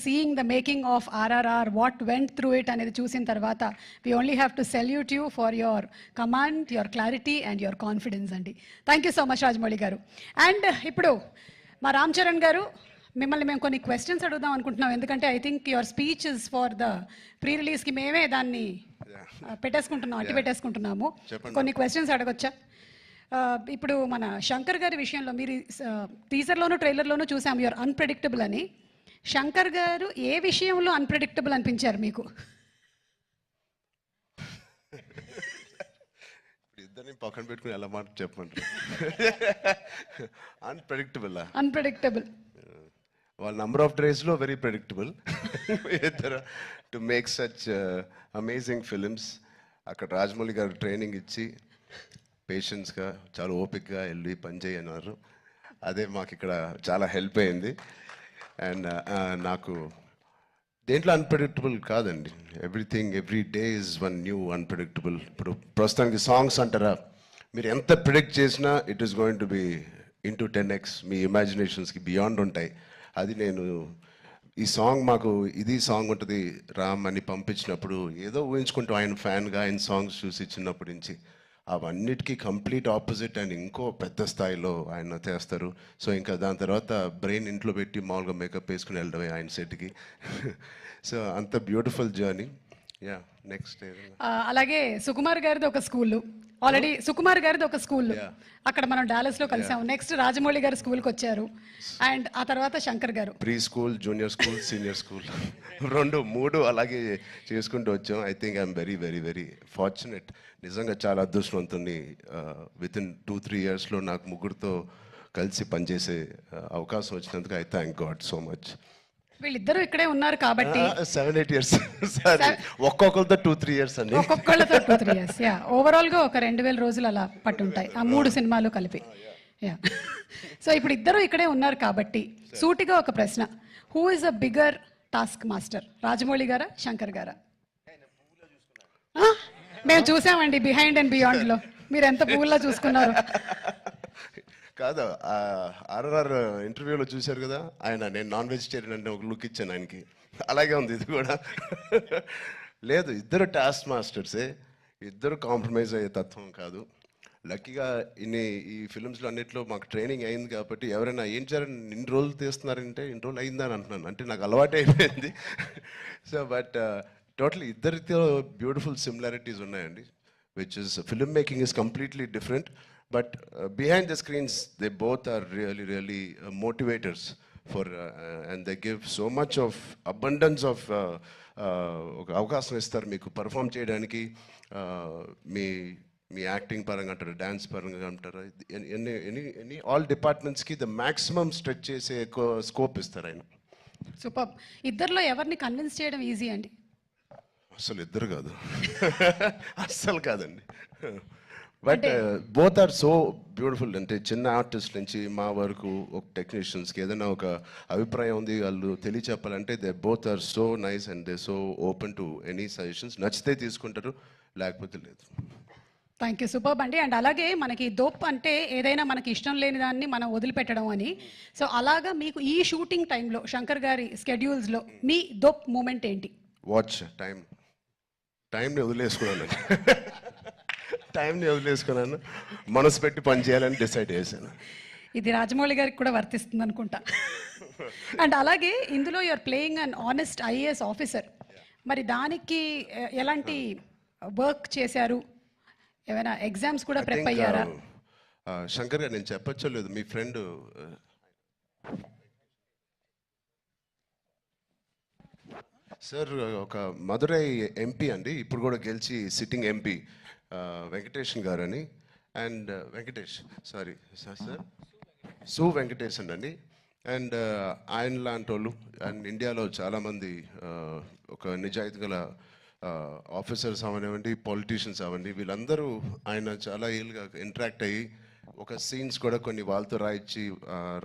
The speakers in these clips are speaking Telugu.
seeing the making of RRR, what went through it అనేది చూసిన తర్వాత we only have to salute you for your command, your clarity and your confidence అండి. Thank you so much Rajamouli గారు. అండ్ ఇప్పుడు మా రామ్ చరణ్ గారు మిమ్మల్ని మేము కొన్ని క్వశ్చన్స్ అడుగుదాం అనుకుంటున్నాం, ఎందుకంటే I think your speech is for the pre రిలీజ్కి మేమే దాన్ని అట్టి పెట్టేసుకుంటున్నాము. కొన్ని క్వశ్చన్స్ అడగొచ్చా? ఇప్పుడు మన శంకర్ గారి విషయంలో మీరు టీజర్లోను ట్రైలర్లోనూ చూసాం యువర్ అన్ప్రెడిక్టబుల్ అని. శంకర్ గారు ఏ విషయంలో అన్ప్రెడిక్టబుల్ అనిపించారు మీకు? ఇద్దరిని పక్కన పెట్టుకుని ఎలా మాట చెప్పండి. అన్ప్రెడిక్టబుల్ వాళ్ళ నంబర్ ఆఫ్ డేస్లో very predictable to make such amazing films. అక్కడ రాజమౌళి గారు ట్రైనింగ్ ఇచ్చి పేషెన్స్గా చాలా ఓపిక్గా వెళ్ళి పనిచేయి అన్నారు. అదే మాకు ఇక్కడ చాలా హెల్ప్ అయింది. అండ్ నాకు దేంట్లో అన్ప్రెడిక్టబుల్ కాదండి. Everything every day is one new unpredictable. ఇప్పుడు ప్రస్తుతానికి సాంగ్స్ అంటారా, మీరు ఎంత ప్రిడిక్ట్ చేసినా it is going to be into 10x. మీ ఇమాజినేషన్స్కి బియాండ్ ఉంటాయి. అది నేను ఈ సాంగ్ మాకు ఇది సాంగ్ ఉంటుంది రామ్ అని పంపించినప్పుడు ఏదో ఊహించుకుంటూ ఆయన ఫ్యాన్గా ఆయన సాంగ్స్ చూసి చిన్నప్పటి నుంచి అవన్నిటికీ కంప్లీట్ ఆపోజిట్ అండ్ ఇంకో పెద్ద స్థాయిలో ఆయన చేస్తారు. సో ఇంకా దాని తర్వాత బ్రెయిన్ ఇంట్లో పెట్టి మామూలుగా మేకప్ వేసుకుని వెళ్ళడమే ఆయన సెట్కి. సో అంత బ్యూటిఫుల్ జర్నీ. యా నెక్స్ట్ అలాగే సుకుమార్ గారిది ఒక స్కూల్, ఆల్రెడీ సుకుమార్ గారిది ఒక స్కూల్, అక్కడ మనం డాలస్లో కలిసాము. నెక్స్ట్ రాజమౌళి గారు స్కూల్కి వచ్చారు, అండ్ ఆ తర్వాత శంకర్ గారు pre school, junior school, senior school 2, 3 అలాగే చేసుకుంటూ వచ్చాం. I think I'm very very very fortunate. నిజంగా చాలా అదృష్టవంతుని. విత్ ఇన్ 2-3 ఇయర్స్లో నాకు ముగ్గురితో కలిసి పనిచేసే అవకాశం వచ్చినందుకు I thank God so much. వీళ్ళిద్దరూ ఇక్కడే ఉన్నారు కాబట్టి 7-8 ఇయర్స్ ఒక్కొక్కరితో 2-3 ఇయర్స్ అండి. ఒక్కొక్కళ్ళతో 2-3 ఇయర్స్. యా ఓవరాల్గా ఒక 2000 రోజులు అలా పట్టుంటాయి ఆ 3 సినిమాలు కలిపి. యా సో ఇప్పుడు ఇద్దరు ఇక్కడే ఉన్నారు కాబట్టి సూటిగా ఒక ప్రశ్న, who is a bigger task master, Rajamouli గారా శంకర్ గారా? మేము చూసామండి బిహైండ్ అండ్ బియాండ్ లో మీరు ఎంత పువ్వులా చూసుకున్నారు. కాదు, ఆర్ఆర్ ఇంటర్వ్యూలో చూశారు కదా ఆయన, నేను నాన్ వెజిటేరియన్ అంటే ఒక లుక్ ఇచ్చాను ఆయనకి. అలాగే ఉంది ఇది కూడా. లేదు, ఇద్దరు టాస్క్ మాస్టర్సే, ఇద్దరు కాంప్రమైజ్ అయ్యే తత్వం కాదు. లక్కీగా ఈ ఫిల్మ్స్లో అన్నింటిలో మాకు ట్రైనింగ్ అయింది కాబట్టి ఎవరైనా ఏం చేయాలని ఇన్ని రోజులు తీస్తున్నారంటే ఇన్ని రోజులు అయిందని అంటున్నాను, అంటే నాకు అలవాటు అయిపోయింది. సో బట్ టోటలీ ఇద్దరితో బ్యూటిఫుల్ సిమిలారిటీస్ ఉన్నాయండి, which is film making is completely different. But behind the screens, they both are really, really motivators for, and they give so much of abundance of అవకాశం ఇస్తారు మీకు పర్ఫామ్ చేయడానికి. మీ యాక్టింగ్ పరంగా అంటారు, డ్యాన్స్ పరంగా అంటారు, ఎనీ ఆల్ డిపార్ట్మెంట్స్కి ద మ్యాక్సిమం స్ట్రెచ్ చేసే స్కోప్ ఇస్తారు ఆయన. సూపర్. ఇద్దరిలో ఎవరిని కన్విన్స్ చేయడం ఈజీ అండి? అసలు ఇద్దరు కాదు, అస్సలు కాదండి. But both are so beautiful. అంటే చిన్న ఆర్టిస్ట్ నుంచి మా వరకు ఒక టెక్నీషియన్స్కి ఏదైనా ఒక అభిప్రాయం ఉంది వాళ్ళు తెలియచెప్పాలంటే they both are so nice and they so open to any suggestions. నచ్చితే తీసుకుంటారు, లేకపోతే లేదు. థ్యాంక్ యూ, సూపర్ అండి. అండ్ అలాగే మనకి దోప్ అంటే ఏదైనా మనకి ఇష్టం లేని దాన్ని మనం వదిలిపెట్టడం అని. సో అలాగా మీకు ఈ షూటింగ్ టైంలో శంకర్ గారి స్కెడ్యూల్స్లో మీ దోప్ మూమెంట్ ఏంటి? వాచ్ టైంని వదిలేసుకున్నాను. టైంని వదిలేసుకున్నాను, మనసు పెట్టి పని చేయాలని డిసైడ్ చేశాను. ఇది రాజమౌళి గారికి కూడా వర్తిస్తుంది అనుకుంటా. అండ్ అలాగే ఇందులో you are playing an honest IAS officer. మరి దానికి ఎలాంటి వర్క్ చేశారు? ఏమైనా ఎగ్జామ్స్ కూడా ప్రిపేర్ అయ్యారా? శంకర్ గారు, నేను చెప్పచ్చో లేదు, మీ ఫ్రెండ్ సార్ ఒక మదురై ఎంపీ అండి, ఇప్పుడు కూడా గెలిచి సిట్టింగ్ ఎంపీ, వెంకటేషన్ గారు అని. అండ్ సార్ సు వెంకటేషన్ అండి. అండ్ ఆయన లాంటి వాళ్ళు అండ్ ఇండియాలో చాలామంది ఒక నిజాయితీ గల ఆఫీసర్స్ అవనివ్వండి, పొలిటీషియన్స్ అవ్వండి, వీళ్ళందరూ ఆయన చాలా ఏళ్ళుగా ఇంటరాక్ట్ అయ్యి ఒక సీన్స్ కూడా కొన్ని వాళ్ళతో రాయించి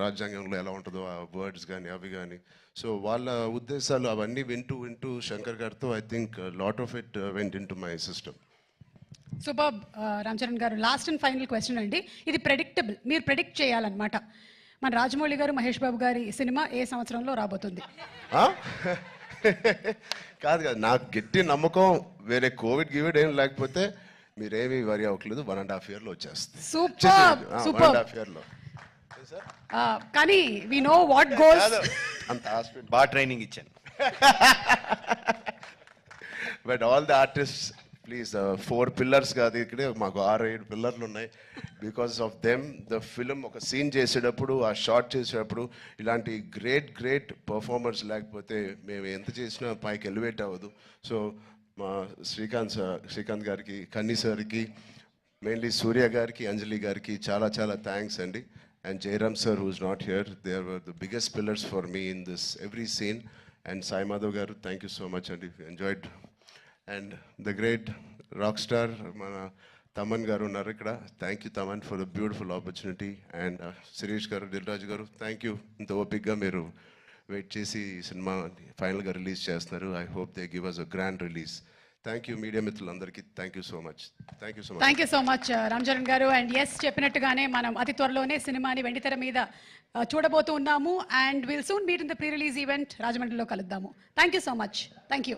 రాజ్యాంగంలో ఎలా ఉంటుందో ఆ వర్డ్స్ కానీ అవి కానీ. సో వాళ్ళ ఉద్దేశాలు అవన్నీ వింటూ శంకర్ గారితో I think lot of it went in to my system. Super Ram Charan గారు, లాస్ట్ అండ్ ఫైనల్ క్వశ్చన్ అండి. ఇది ప్రెడిక్టబుల్, మీరు ప్రెడిక్ట్ చేయాలన్నమాట. మన రాజమౌళి గారు మహేష్ బాబు గారి సినిమా ఏ సంవత్సరంలో రాబోతుంది? కాదు కాదు, నాకు గట్టి నమ్మకం, వేరే కోవిడ్ ఏం లేకపోతే మీరేమీ వరి అవ్వట్లేదు, 1.5 yearలో వచ్చేస్తుంది. Super super. 1.5 yearలో. కానీ వి నో వాట్ గోస్. అంత హాస్పిటల్ బాగా ట్రైనింగ్ ఇచ్చాను. But all the artist please, 4 pillars కాదు, ఇక్కడే మాకు 6-7 పిల్లర్లు ఉన్నాయి. Because of them the film ఒక సీన్ చేసేటప్పుడు, ఆ షార్ట్ చేసేటప్పుడు ఇలాంటి గ్రేట్ పర్ఫార్మర్స్ లేకపోతే మేము ఎంత చేసినా పైకి ఎలివేట్ అవ్వదు. సో మా శ్రీకాంత్ గారికి, కన్నీ సార్కి, మెయిన్లీ సూర్య గారికి, అంజలి గారికి చాలా థ్యాంక్స్ అండి. And Jairam sir, who's not here, they were the biggest pillars for me in this every scene. And Sai Madhav garu, thank you so much, and if you enjoyed. And the great rock star, mana Taman garu unnaru ikkada. Thank you Taman for the beautiful opportunity. And Suresh garu, Dilraj garu, thank you. Inta opigga meeru wait chesi cinema final ga release chestunaru. I hope they give us a grand release. Thank you media మిత్రులందరికీ. Thank you so much. Thank you so much Ram Charan గారు. అండ్ ఎస్, చెప్పినట్టుగానే మనం అతి త్వరలోనే సినిమాని వెండితెర మీద చూడబోతూ ఉన్నాము. And will soon meet in the pre release event రాజమండ్రిలో కలుద్దాము. Thank you so much. Thank you.